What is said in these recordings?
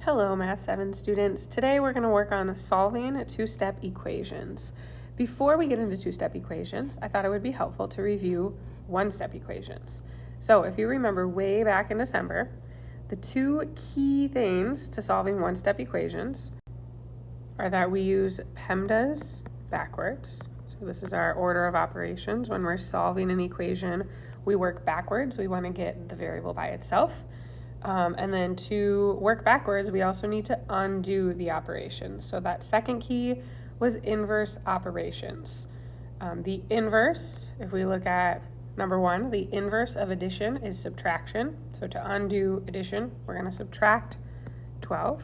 Hello, Math 7 students. Today we're going to work on solving two-step equations. Before we get into two-step equations, I thought it would be helpful to review one-step equations. So if you remember way back in December, the two key things to solving one-step equations are that we use PEMDAS backwards. So this is our order of operations. When we're solving an equation, we work backwards. We want to get the variable by itself. And then to work backwards, we also need to undo the operations. So that second key was inverse operations. The inverse, if we look at number one, the inverse of addition is subtraction. So to undo addition, we're going to subtract 12.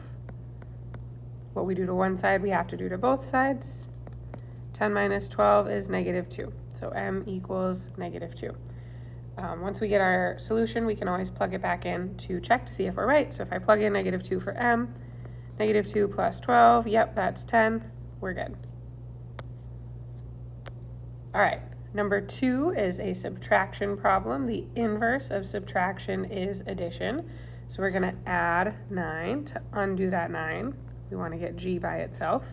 What we do to one side, we have to do to both sides. 10 minus 12 is negative 2. So m equals negative 2. Once we get our solution, we can always plug it back in to check to see if we're right. So if I plug in negative 2 for m, negative 2 plus 12, yep, that's 10. We're good. All right, number 2 is a subtraction problem. The inverse of subtraction is addition. So we're going to add 9 to undo that 9. We want to get g by itself.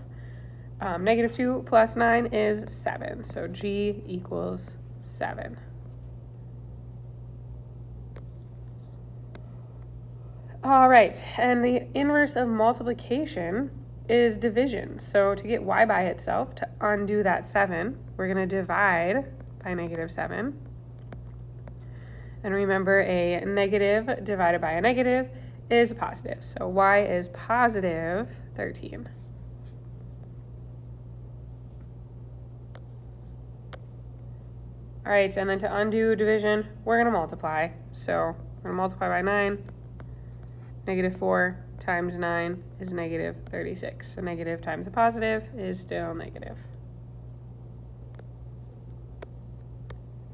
Negative 2 plus 9 is 7. So g equals 7. All right, and the inverse of multiplication is division. So to get y by itself, to undo that 7, we're going to divide by negative 7. And remember, a negative divided by a negative is a positive. So y is positive 13. All right, and then to undo division, we're going to multiply. So we're going to multiply by 9. Negative 4 times 9 is negative 36. So negative times a positive is still negative.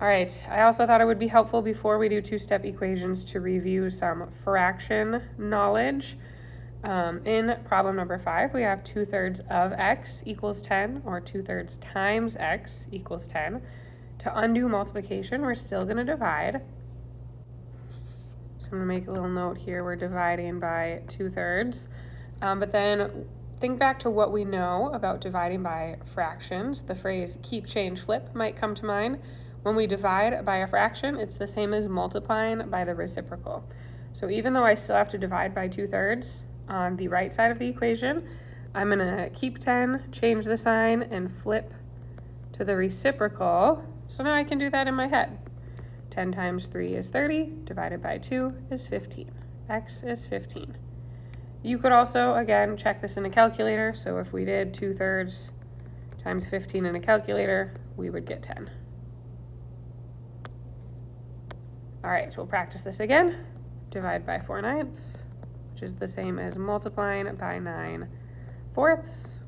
All right, I also thought it would be helpful before we do two-step equations to review some fraction knowledge. In problem number 5, we have 2/3 of x equals 10, or 2/3 times x equals 10. To undo multiplication, we're still going to divide. So I'm going to make a little note here. We're dividing by 2/3. But then think back to what we know about dividing by fractions. The phrase keep, change, flip might come to mind. When we divide by a fraction, it's the same as multiplying by the reciprocal. So even though I still have to divide by 2/3 on the right side of the equation, I'm going to keep 10, change the sign, and flip to the reciprocal. So now I can do that in my head. 10 times 3 is 30, divided by 2 is 15. X is 15. You could also, again, check this in a calculator. So if we did 2/3 times 15 in a calculator, we would get 10. All right, so we'll practice this again. Divide by 4/9, which is the same as multiplying by 9/4.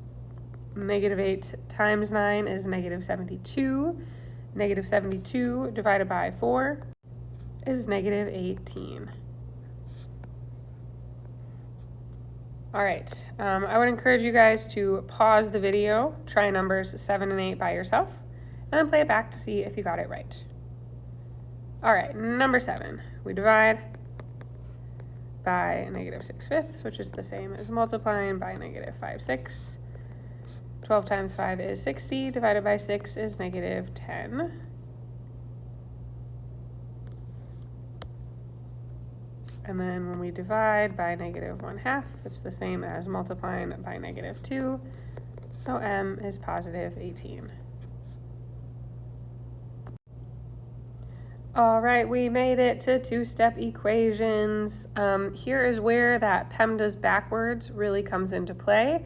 Negative 8 times 9 is negative 72. Negative 72 divided by 4 is negative 18. All right, I would encourage you guys to pause the video, try numbers 7 and 8 by yourself, and then play it back to see if you got it right. All right, number 7, we divide by negative 6/5, which is the same as multiplying by negative 5/6. 12 times 5 is 60, divided by 6 is negative 10. And then when we divide by negative 1/2, it's the same as multiplying by negative 2. So m is positive 18. All right, we made it to two-step equations. Here is where that PEMDAS backwards really comes into play.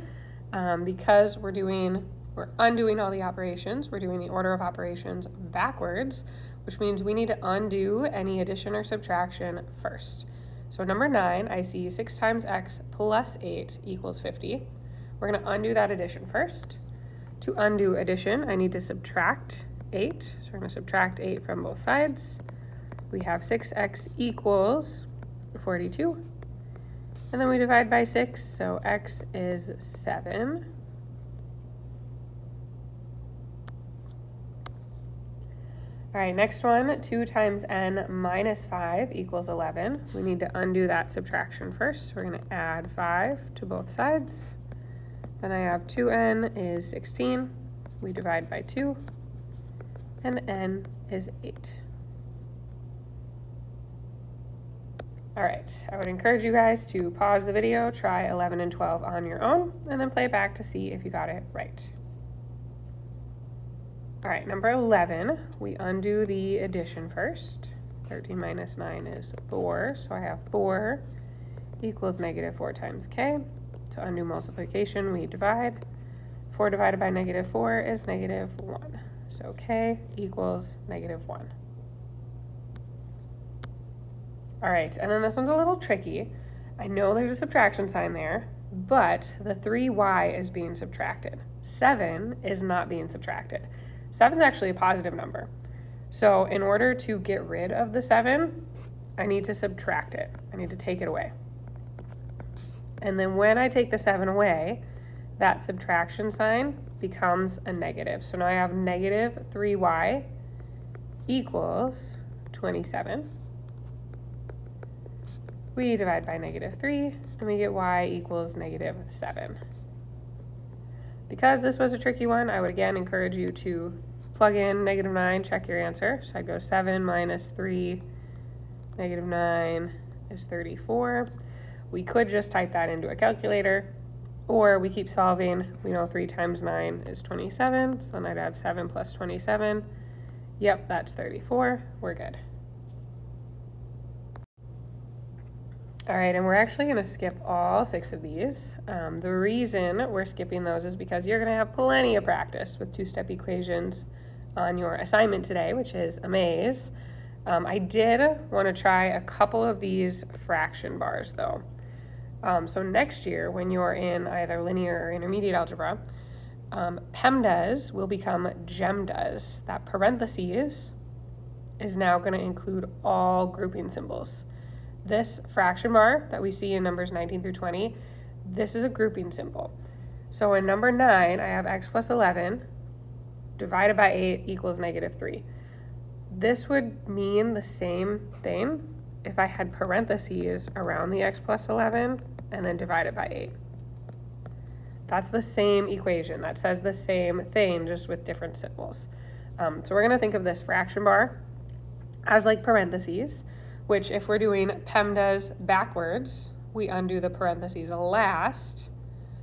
Because we're undoing all the operations, we're doing the order of operations backwards, which means we need to undo any addition or subtraction first. So number 9, I see 6 times x plus 8 equals 50. We're going to undo that addition first. To undo addition, I need to subtract 8. So we're going to subtract 8 from both sides. We have 6x equals 42. And then we divide by 6, so x is 7. All right, next one, 2 times n minus 5 equals 11. We need to undo that subtraction first. We're going to add 5 to both sides. Then I have 2n is 16. We divide by 2, and n is 8. All right, I would encourage you guys to pause the video, try 11 and 12 on your own, and then play it back to see if you got it right. All right, number 11, we undo the addition first. 13 minus 9 is 4, so I have 4 equals negative 4 times k. To undo multiplication, we divide. 4 divided by negative 4 is negative 1. So k equals negative 1. All right, and then this one's a little tricky. I know there's a subtraction sign there, but the 3y is being subtracted. 7 is not being subtracted. 7 is actually a positive number. So in order to get rid of the 7, I need to subtract it. I need to take it away. And then when I take the 7 away, that subtraction sign becomes a negative. So now I have negative 3y equals 27. We divide by negative 3, and we get y equals negative 7. Because this was a tricky one, I would again encourage you to plug in negative 9, check your answer. So I go 7 minus 3, negative 9 is 34. We could just type that into a calculator, or we keep solving. We know 3 times 9 is 27, so then I'd have 7 plus 27. Yep, that's 34. We're good. All right, and we're actually going to skip all 6 of these. The reason we're skipping those is because you're going to have plenty of practice with two-step equations on your assignment today, which is a maze. I did want to try a couple of these fraction bars, though. So next year, when you're in either linear or intermediate algebra, PEMDAS will become GEMDAS. That parentheses is now going to include all grouping symbols. This fraction bar that we see in numbers 19 through 20, this is a grouping symbol. So in number 9, I have x plus 11 divided by 8 equals negative 3. This would mean the same thing if I had parentheses around the x plus 11 and then divided by 8. That's the same equation. That says the same thing, just with different symbols. So we're going to think of this fraction bar as like parentheses, which if we're doing PEMDAS backwards, we undo the parentheses last.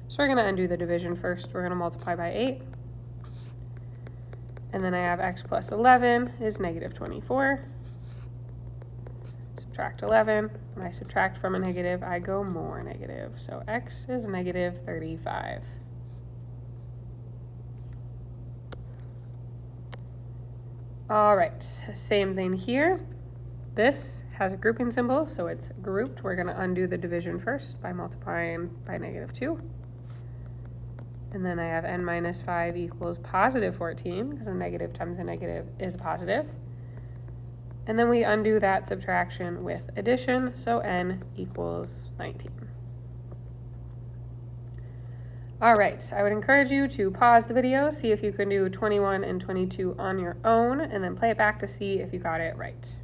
So we're going to undo the division first. We're going to multiply by 8. And then I have x plus 11 is negative 24. Subtract 11. When I subtract from a negative, I go more negative. So x is negative 35. All right, same thing here. This has a grouping symbol, so it's grouped. We're going to undo the division first by multiplying by negative 2. And then I have n minus 5 equals positive 14, because a negative times a negative is a positive. And then we undo that subtraction with addition, so n equals 19. All right, I would encourage you to pause the video, see if you can do 21 and 22 on your own, and then play it back to see if you got it right.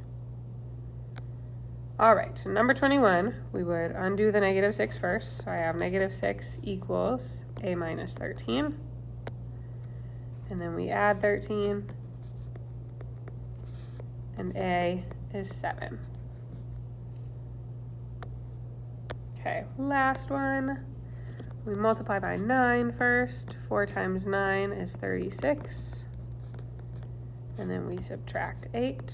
All right, so number 21, we would undo the negative 6 first. So I have negative 6 equals a minus 13. And then we add 13. And a is 7. Okay, last one. We multiply by 9 first. 4 times 9 is 36. And then we subtract 8.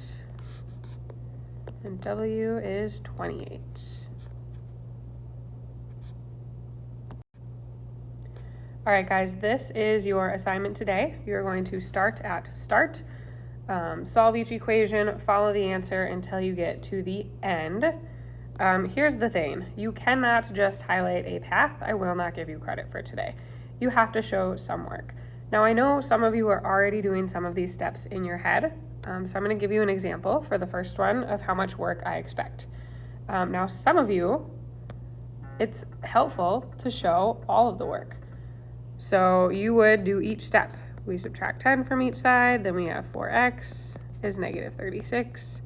And w is 28. All right, guys, this is your assignment today. You're going to start at start, solve each equation, follow the answer until you get to the end. Here's the thing. You cannot just highlight a path. I will not give you credit for today. You have to show some work. Now, I know some of you are already doing some of these steps in your head. So I'm going to give you an example for the first one of how much work I expect. Now, some of you, it's helpful to show all of the work. So you would do each step. We subtract 10 from each side, then we have 4x, is negative 36.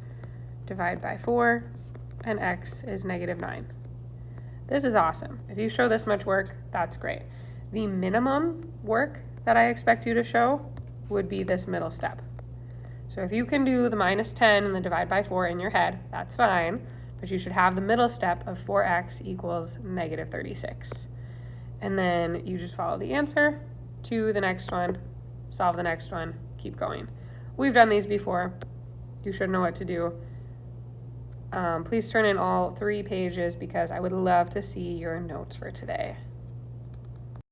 Divide by 4, and x is negative 9. This is awesome. If you show this much work, that's great. The minimum work that I expect you to show would be this middle step. So if you can do the minus 10 and the divide by 4 in your head, that's fine, but you should have the middle step of 4x equals negative 36. And then you just follow the answer to the next one, solve the next one, keep going. We've done these before. You should know what to do. Please turn in all 3 pages because I would love to see your notes for today.